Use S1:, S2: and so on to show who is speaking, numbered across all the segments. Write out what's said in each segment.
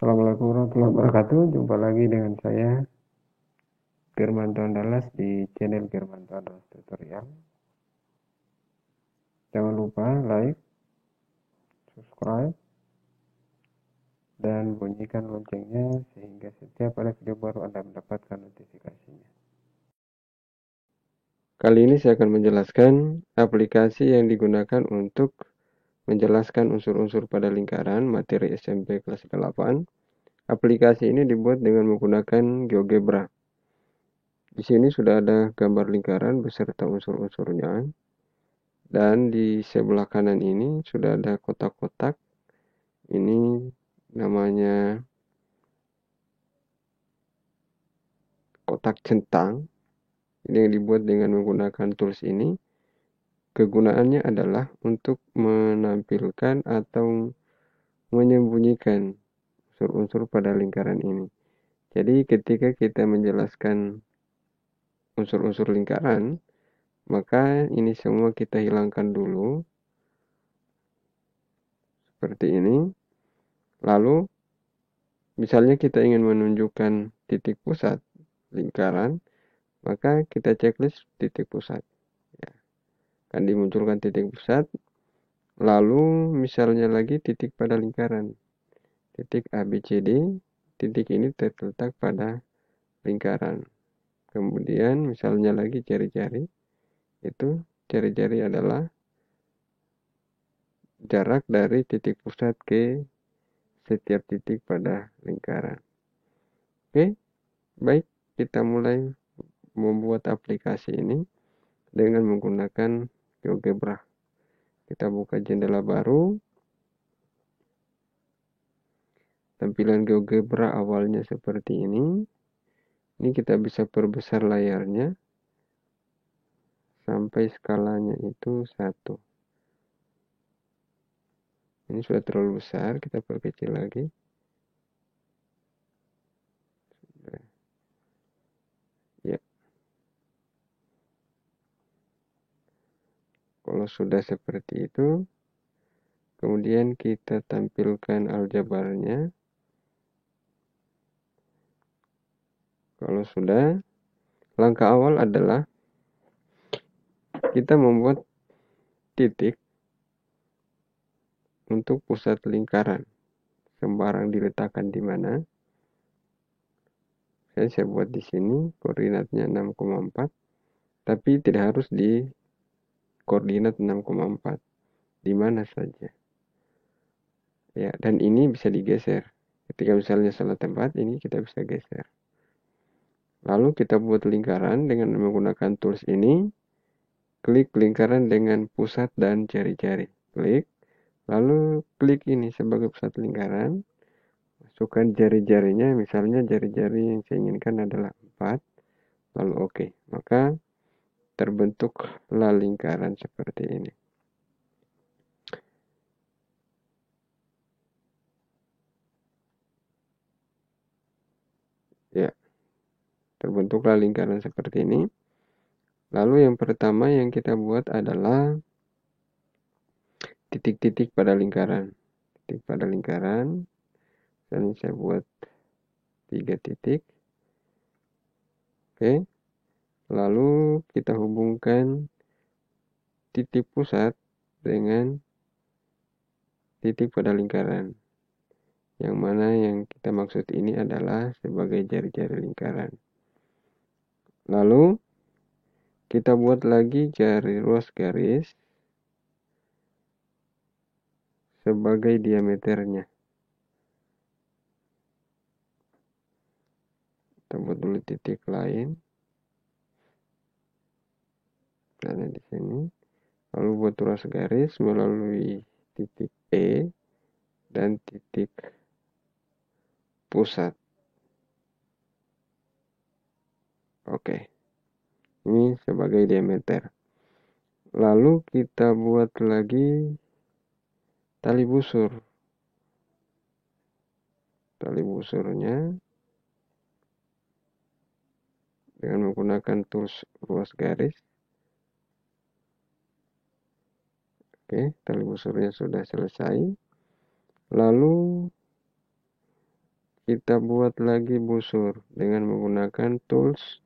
S1: Assalamualaikum warahmatullahi wabarakatuh. Jumpa lagi dengan saya Firmanto Andalas di channel Firmanto Andalas Tutorial. Jangan lupa like, subscribe, dan bunyikan loncengnya sehingga setiap ada video baru Anda mendapatkan notifikasinya. Kali ini saya akan menjelaskan aplikasi yang digunakan untuk menjelaskan unsur-unsur pada lingkaran materi SMP kelas 8. Aplikasi ini dibuat dengan menggunakan GeoGebra. Di sini sudah ada gambar lingkaran beserta unsur-unsurnya. Dan di sebelah kanan ini sudah ada kotak-kotak. Ini namanya kotak centang. Ini yang dibuat dengan menggunakan tools ini. Kegunaannya adalah untuk menampilkan atau menyembunyikan unsur-unsur pada lingkaran ini. Jadi ketika kita menjelaskan unsur-unsur lingkaran, maka ini semua kita hilangkan dulu. Seperti ini. Lalu misalnya kita ingin menunjukkan titik pusat lingkaran, maka kita checklist titik pusat. Ya, akan dimunculkan titik pusat. Lalu misalnya lagi titik pada lingkaran. Titik ABCD, titik ini terletak pada lingkaran. Kemudian misalnya lagi jari-jari. Itu jari-jari adalah jarak dari titik pusat ke setiap titik pada lingkaran. Oke, baik, kita mulai membuat aplikasi ini dengan menggunakan GeoGebra. Kita buka jendela baru. Tampilan GeoGebra awalnya seperti ini. Ini kita bisa perbesar layarnya sampai skalanya itu 1. Ini sudah terlalu besar, kita perkecil lagi. Ya. Kalau sudah seperti itu, kemudian kita tampilkan aljabarnya. Kalau sudah, langkah awal adalah kita membuat titik untuk pusat lingkaran. Sembarang diletakkan di mana. Saya buat di sini koordinatnya 6,4, tapi tidak harus di koordinat 6,4, di mana saja. Ya, dan ini bisa digeser. Ketika misalnya salah tempat, ini kita bisa geser. Lalu kita buat lingkaran dengan menggunakan tools ini. Klik lingkaran dengan pusat dan jari-jari. Klik. Lalu klik ini sebagai pusat lingkaran. Masukkan jari-jarinya. Misalnya jari-jari yang saya inginkan adalah 4. Lalu oke. Maka terbentuklah lingkaran seperti ini. Ya, terbentuklah lingkaran seperti ini. Lalu yang pertama yang kita buat adalah titik-titik pada lingkaran. Titik pada lingkaran. Dan saya buat 3 titik. Oke. Lalu kita hubungkan titik pusat dengan titik pada lingkaran. Yang mana yang kita maksud ini adalah sebagai jari-jari lingkaran. Lalu kita buat lagi jari ruas garis sebagai diameternya. Kita buat dulu titik lain. Karena di sini. Lalu buat ruas garis melalui titik E dan titik pusat. Oke. Ini sebagai diameter. Lalu kita buat lagi tali busur. Tali busurnya dengan menggunakan tools ruas garis. Oke, tali busurnya sudah selesai. Lalu kita buat lagi busur dengan menggunakan tools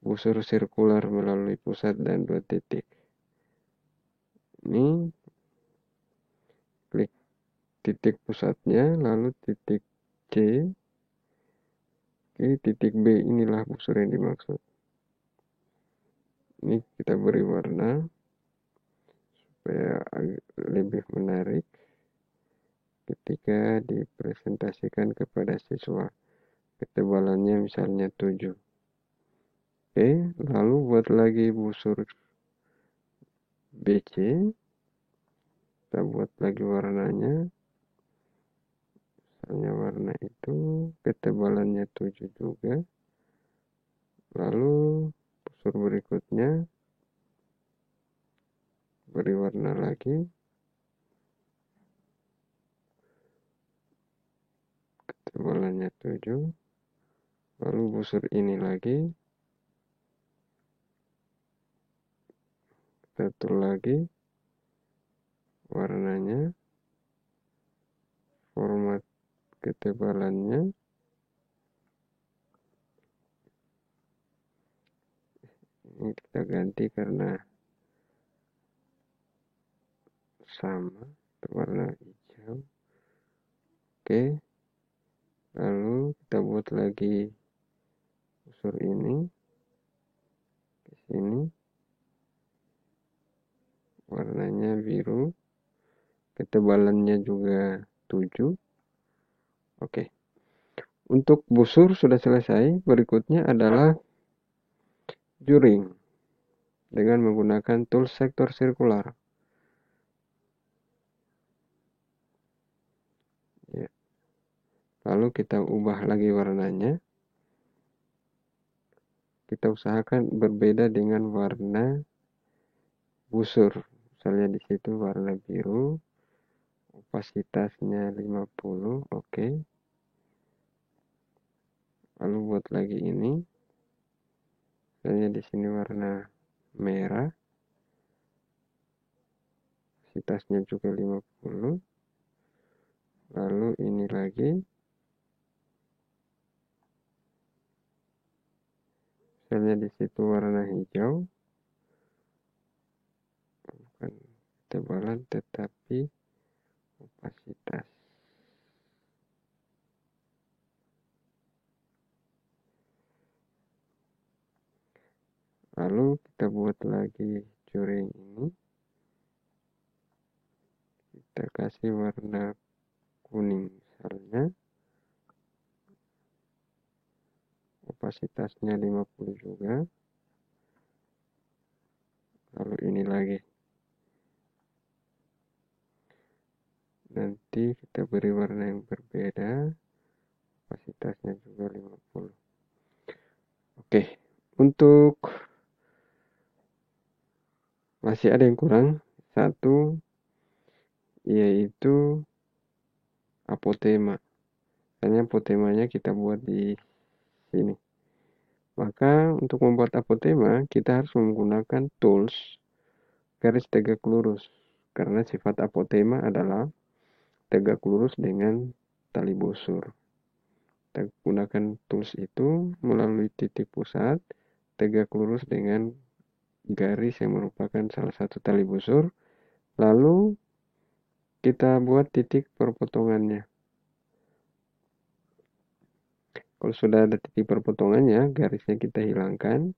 S1: busur sirkular melalui pusat dan 2 titik. Ini klik titik pusatnya, lalu titik C, titik B, inilah busur yang dimaksud. Ini kita beri warna supaya lebih menarik ketika dipresentasikan kepada siswa. Ketebalannya misalnya 7. Oke, lalu buat lagi busur BC. Kita buat lagi warnanya. Misalnya warna itu ketebalannya 7 juga. Lalu busur berikutnya beri warna lagi. Ketebalannya 7. Lalu busur ini lagi. Kita atur lagi warnanya, format ketebalannya. Ini kita ganti karena sama, warna hijau. Oke, lalu kita buat lagi busur ini di sini, warnanya biru, ketebalannya juga 7. Oke, untuk busur sudah selesai. Berikutnya adalah juring dengan menggunakan tool sektor sirkular. Ya. Lalu kita ubah lagi warnanya. Kita usahakan berbeda dengan warna busur. Misalnya di situ warna biru, opasitasnya 50, oke. Lalu buat lagi ini. Misalnya di sini warna merah, opasitasnya juga 50. Lalu ini lagi. Misalnya di situ warna hijau. Bukan ketebalan tetapi opasitas. Lalu kita buat lagi juring ini. Kita kasih warna kuning misalnya. Opasitasnya 50 juga. Lalu ini lagi. Nanti kita beri warna yang berbeda. Opasitasnya juga 50. Oke, untuk masih ada yang kurang. Satu, yaitu apotema. Hanya apotemanya kita buat di sini. Maka untuk membuat apotema, kita harus menggunakan tools garis tegak lurus. Karena sifat apotema adalah tegak lurus dengan tali busur. Kita gunakan tools itu melalui titik pusat, tegak lurus dengan garis yang merupakan salah satu tali busur. Lalu kita buat titik perpotongannya. Kalau sudah ada titik perpotongannya, garisnya kita hilangkan.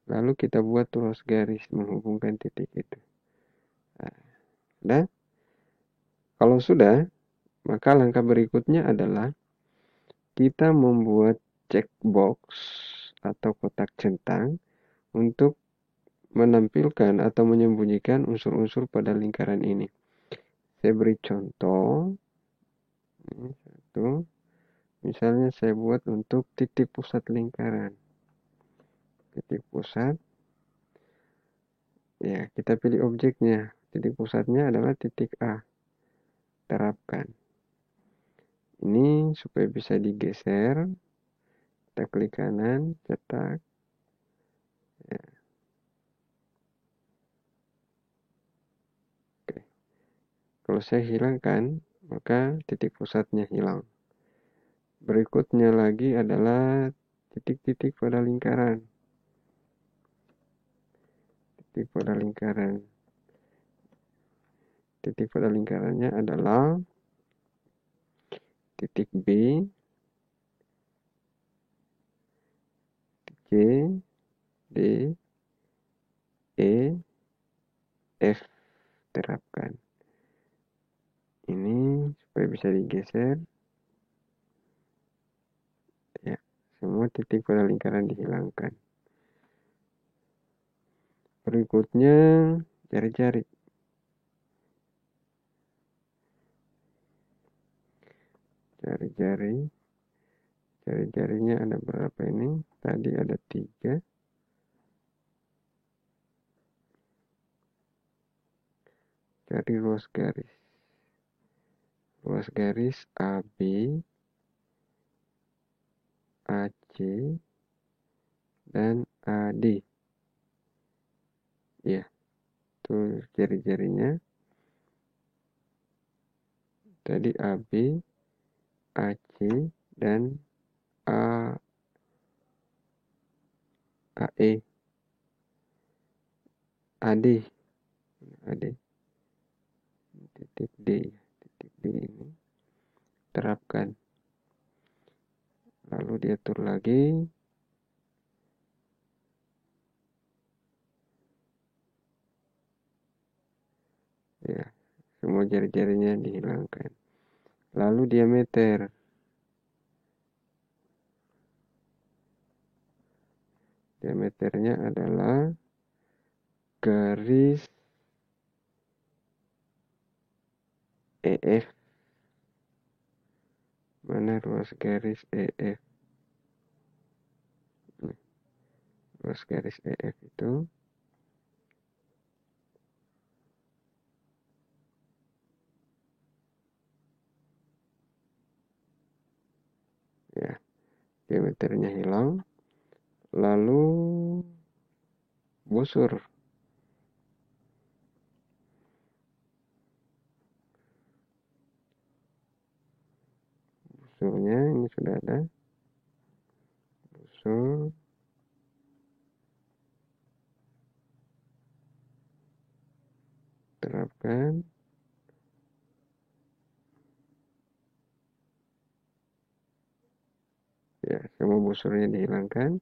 S1: Lalu kita buat ruas garis menghubungkan titik itu. Nah, kalau sudah, maka langkah berikutnya adalah kita membuat checkbox atau kotak centang untuk menampilkan atau menyembunyikan unsur-unsur pada lingkaran ini. Saya beri contoh. Ini satu. Misalnya saya buat untuk titik pusat lingkaran. Titik pusat. Ya, kita pilih objeknya. Titik pusatnya adalah titik A. Terapkan. Ini supaya bisa digeser. Kita klik kanan, cetak. Ya. Oke. Kalau saya hilangkan, maka titik pusatnya hilang. Berikutnya lagi adalah titik-titik pada lingkaran. Titik pada lingkaran. Titik pada lingkarannya adalah titik B, C, D, E, F. Terapkan. Ini supaya bisa digeser. Ya, semua titik pada lingkaran dihilangkan. Berikutnya jari-jari. Jari-jari. Jari-jarinya ada berapa ini? Tadi ada 3. Cari ruas garis. Ruas garis AB, AC, dan AD. Ya, itu jari-jarinya. Tadi AB, AC, dan AE. AD. AD. Titik D. Titik D ini. Terapkan. Lalu diatur lagi. Ya, semua jari-jarinya dihilangkan. Lalu diameter. Diameternya adalah garis EF. Mana ruas garis EF? Ruas garis EF itu ya, diameternya hilang. Lalu busur. Busurnya ini sudah ada. Busur. Terapkan. Ya, semua busurnya dihilangkan.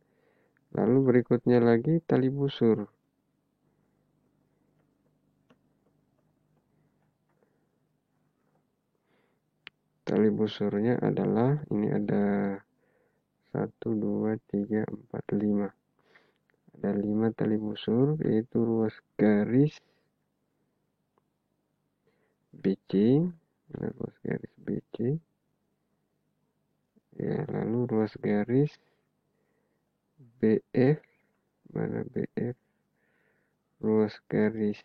S1: Lalu berikutnya lagi tali busur. Tali busurnya adalah ini ada 1, 2, 3, 4, 5. Ada 5 tali busur, yaitu ruas garis BC. Ruas garis BC. Ya, lalu ruas garis BF. Mana BF? Ruas garis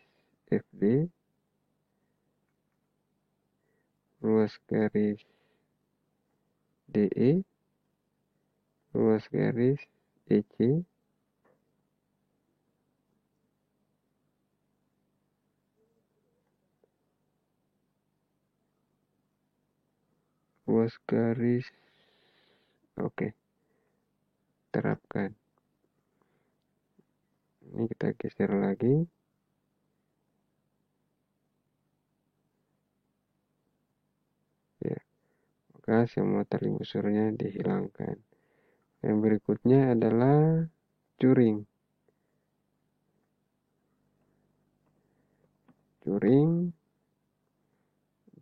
S1: FD. Ruas garis DE. Ruas garis EC. Ruas garis. Oke, terapkan. Ini kita geser lagi. Ya, maka semua tali busurnya dihilangkan. Yang berikutnya adalah curing. Curing.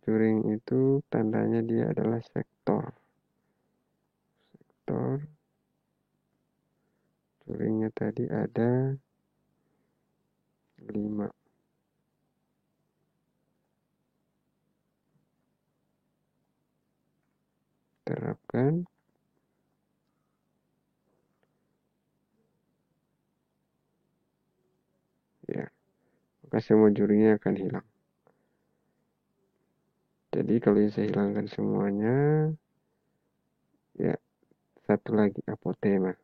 S1: Curing itu tandanya dia adalah sektor. Sektor. Curingnya tadi ada 5. Terapkan. Ya, maka semua curingnya akan hilang. Jadi kalau saya hilangkan semuanya, ya satu lagi apotema.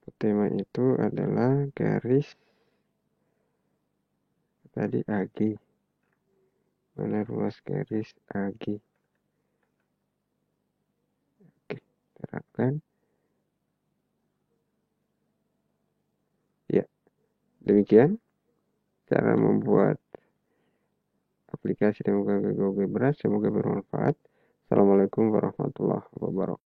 S1: Apotema itu adalah garis tadi AG. mana ruas garis AG. Oke, terapkan. Ya, demikian cara membuat aplikasi dan Google Beras. Semoga bermanfaat. Assalamualaikum warahmatullahi wabarakatuh.